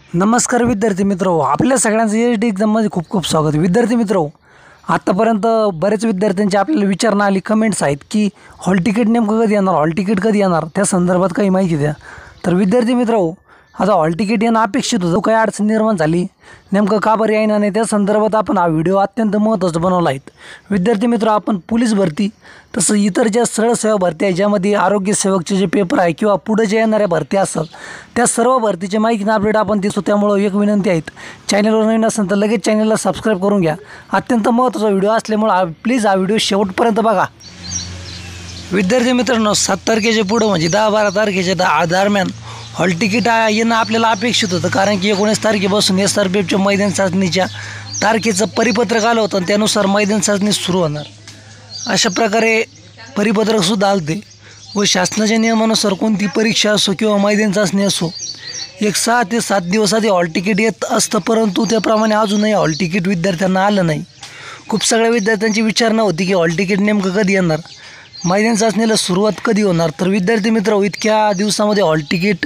नमस्कार विद्यार्थी मित्रो, आपल्या सगळ्यांचं एच.डी एक्झाममध्ये खूप खूप स्वागत. विद्यार्थी मित्रो, आत्तापर्यंत बरेच विद्यार्थ्यांची आपल्याला विचारणं आली, कमेंट्स आहेत की हॉल तिकीट नेमकं कधी येणार, हॉल तिकीट कधी येणार, त्या संदर्भात काही माहिती द्या. तर विद्यार्थी मित्रो, आता हॉल तिकीट येणं अपेक्षित होतं, काही अडचण निर्माण झाली, नेमकं का बरं येईना नाही, त्या संदर्भात आपण हा व्हिडिओ अत्यंत महत्त्वाचा बनवला आहे. विद्यार्थी मित्रो, आपण पोलीस भरती तसं इतर ज्या सरळ सेवा भरती आहे, ज्यामध्ये आरोग्य सेवकचे जे पेपर आहे किंवा पुढे जे येणाऱ्या भरती असतात, त्या सर्व भरतीची माहिती अपडेट आपण देतो. त्यामुळं एक विनंती आहे, चॅनलवर नवीन असेल तर लगेच चॅनलला सबस्क्राईब करून घ्या. अत्यंत महत्त्वाचा व्हिडिओ असल्यामुळं प्लीज हा व्हिडिओ शेवटपर्यंत बघा. विद्यार्थी मित्रांनो, 7 तारखेच्या पुढं म्हणजे 10-12 तारखेच्या दरम्यान हॉल तिकीट येणं आपल्याला अपेक्षित होतं, कारण की 19 तारखेपासून SRPFच्या मैदान चाचणीच्या तारखेचं परिपत्रक आलं होतं आणि त्यानुसार मैदान चाचणी सुरू होणार अशा प्रकारे परिपत्रकसुद्धा आलं ते. व शासनाच्या नियमानुसार कोणती परीक्षा असो किंवा मैदान चाचणी असो, 6 ते 7 दिवस आधी हॉल तिकीट येत असतं, परंतु त्याप्रमाणे अजूनही हॉल तिकीट विद्यार्थ्यांना आलं नाही. खूप सगळ्या विद्यार्थ्यांची विचारणा होती की हॉल तिकीट नेमकं कधी येणार, मैदान चाचणीला सुरुवात कधी होणार. तर विद्यार्थी मित्र, इतक्या दिवसामध्ये हॉल तिकीट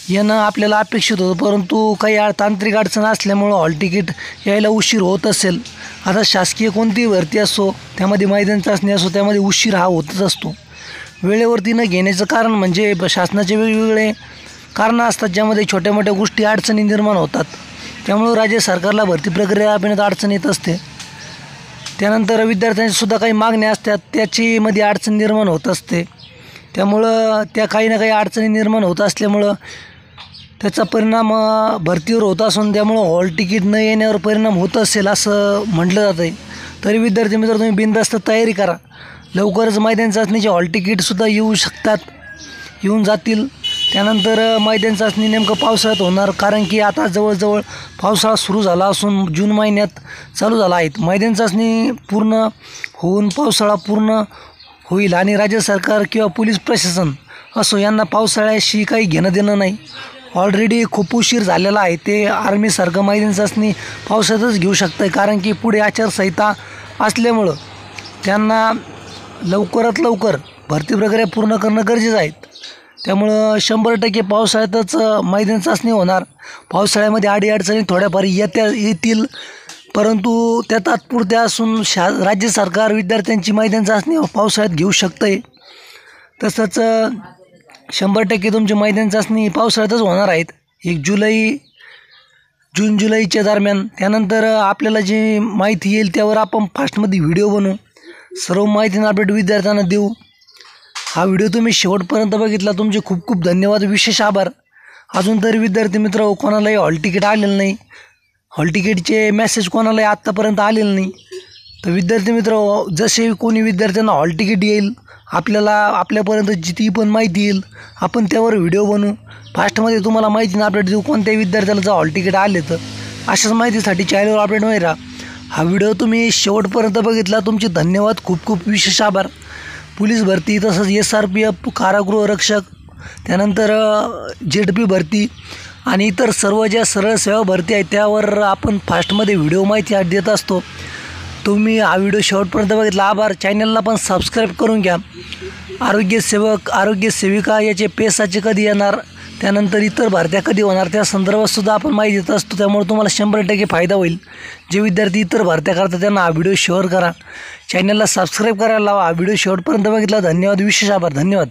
येणं आपल्याला अपेक्षित होतं, परंतु काही तांत्रिक अडचण असल्यामुळं हॉल तिकीट यायला उशीर होत असेल. आता शासकीय कोणतीही भरती असो, त्यामध्ये मैदान चाचणी असो, त्यामध्ये उशीर हा होतच असतो. वेळेवरती न घेण्याचं कारण म्हणजे शासनाचे वेगवेगळे कारणं असतात, ज्यामध्ये छोट्या मोठ्या गोष्टी अडचणी निर्माण होतात. त्यामुळं राज्य सरकारला भरती प्रक्रिया राबविण्यात अडचण येत असते. त्यानंतर विद्यार्थ्यांचीसुद्धा काही मागण्या असतात, त्याचीमध्ये अडचण निर्माण होत असते. त्यामुळं त्या काही ना काही अडचणी निर्माण होत असल्यामुळं त्याचा परिणाम भरतीवर होत असून त्यामुळं हॉल तिकीट न येण्यावर परिणाम होत असेल असं म्हटलं जातं आहे. तरी विद्यार्थी मित्र, तुम्ही बिनधास्त तयारी करा. लवकरच मैदान चाचणीचे हॉल तिकीटसुद्धा येऊन जातील. त्यानंतर मैदान चाचणी नेमकं पावसाळ्यात होणार, कारण की आता जवळजवळ पावसाळा सुरू झाला असून जून महिन्यात चालू झाला आहे. मैदान चाचणी पूर्ण होऊन पावसाळा पूर्ण होईल आणि राज्य सरकार किंवा पोलीस प्रशासन असो, यांना पावसाळ्याशी काही घेणं देणं नाही. ऑलरेडी खूप उशीर झालेला आहे. ते आर्मीसारखं मैदान चाचणी पावसाळ्यातच घेऊ शकतं आहे, कारण की पुढे आचारसंहिता असल्यामुळं त्यांना लवकरात लवकर भरती प्रक्रिया पूर्ण करणं गरजेचं आहे. त्यामुळं 100% पावसाळ्यातच मैदान चाचणी होणार. पावसाळ्यामध्ये अडीअडचणी थोड्याफार येतील, परंतु त्या तात्पुरत्या असून राज्य सरकार विद्यार्थ्यांची मैदान चाचणी पावसाळ्यात घेऊ शकतं आहे. तसंच 100% तुमची मैदान चाचणी पावसाळ्यातच होणार आहेत, जून जुलैच्या दरम्यान. त्यानंतर आपल्याला जी माहिती येईल त्यावर आपण फास्टमध्ये व्हिडिओ बनवू, सर्व माहिती अपडेट विद्यार्थ्यांना देऊ. हा व्हिडिओ तुम्ही शेवटपर्यंत बघितला, तुमचे खूप खूप धन्यवाद, विशेष आभार. अजून तरी विद्यार्थी मित्र, कोणालाही हॉल तिकीट आलेलं नाही, हॉल तिकीटचे मेसेज कोणालाही आत्तापर्यंत आलेलं नाही. तर विद्यार्थी मित्र, जसे कोणी विद्यार्थ्यांना हॉल तिकीट येईल, आपल्यापर्यंत जितकी पण माहिती येईल, आपण त्यावर व्हिडिओ बनवू. फास्टमध्ये तुम्हाला माहिती अपडेट देऊ, कोणत्याही विद्यार्थ्याला जर हॉल तिकीट आले तर. अशाच माहितीसाठी चॅनलवर अपडेट होईल राहा. हा व्हिडिओ तुम्ही शेवटपर्यंत बघितला, तुमचे धन्यवाद, खूप खूप विशेष आभार. पोलीस भरती तसंच SRPF, कारागृह रक्षक, त्यानंतर ZP भरती आणि इतर सर्व ज्या सरळ सेवा भरती आहेत त्यावर आपण फास्टमध्ये व्हिडिओ माहिती देत असतो. तुम्ही हा व्हिडिओ शेवटपर्यंत बघितला, आभार. चॅनलला पण सबस्क्राईब करून घ्या. आरोग्य सेवक, आरोग्य सेविका याचे पेसाचे कधी येणार, त्यानंतर इतर भरत्या कधी होणार, त्या संदर्भातसुद्धा आपण माहिती देत असतो. त्यामुळे तुम्हाला 100% फायदा होईल. जे विद्यार्थी इतर भरत्या करतात त्यांना हा व्हिडिओ शेअर करा, चॅनलला सबस्क्राईब करायला लावा. हा व्हिडिओ शेवटपर्यंत बघितला, धन्यवाद, विशेष आभार, धन्यवाद.